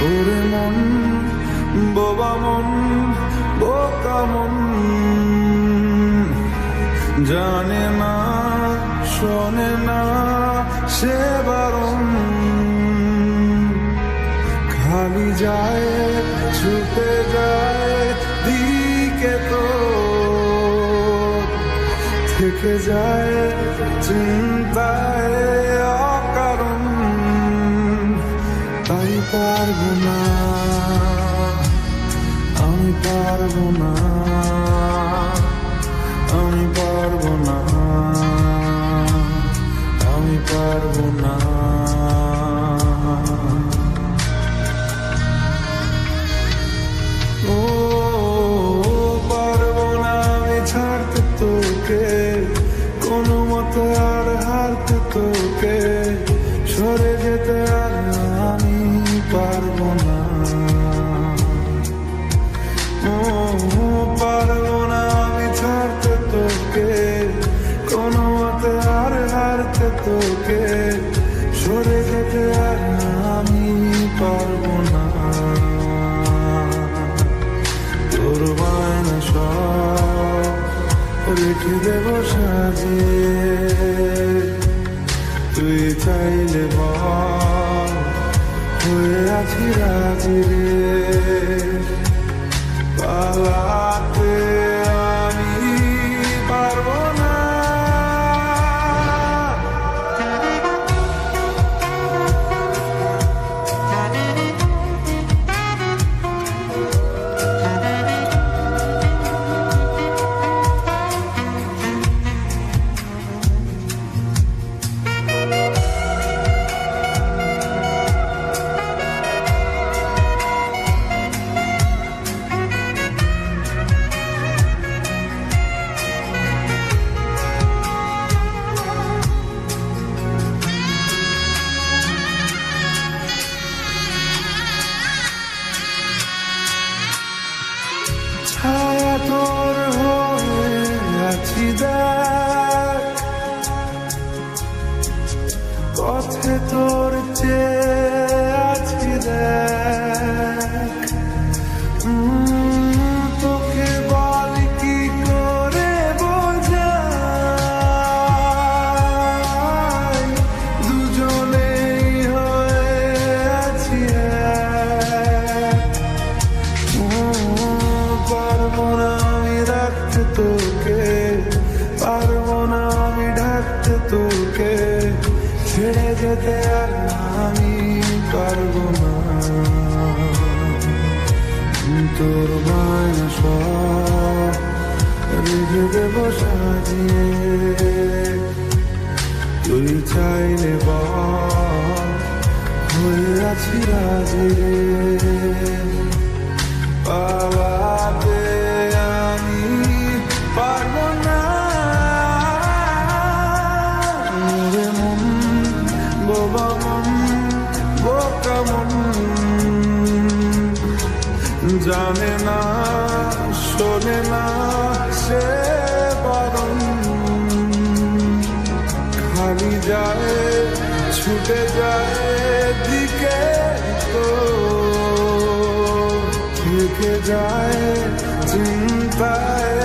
ওরে মন, বোবা মন, বোকা মন, জানে না শোনে না সে বারণ, খালি যায় ছুটে যায় দিকে তো থেকে যায় চিন্তায় অকারণ। তাই পারবো না, আমি পারবো না, আমি পারবো না, আমি পারবো না। ও পারবো না আমি ছাড়তে তোকে, কোনো মতে আর হারতে তোকে, সরে যেতে আর আমি পারবো না। ও পারবো না আমি ছাড়তে তোকে, কোনো মতে আর হারতে তোকে, সরে যেতে আর আমি পারবো না। তোর বায়না সব রেখে দেব সাজিয়ে, তুই চাইলে বল হয়ে আছি রাজি রে, পালাতে আমি পারবো না। ছায়া তোর হয়ে আছি দেখ, পথে তোর চেয়ে আছি দেখ, তোকে বল কি করে বোঝাই, দুজনেই হয়ে আছি এক। পারবো না আমি রাখতে তোকে, পারবো না আমি ঢাকতে তোকে, ছেড়ে যেতে আর আমি পারবো না। তোর বায়না সব রেখে দেব সাজিয়ে, তুই চাইলে বল হয়ে আছি রাজি রে, পালাতে আমি পারবো না। ওরে মন, বোবা মন, বোকা মন, জানে না শোনে না সে বারণ, খালি যায় ছুটে যায় দিকে তো থেকে যায় চিন্তায়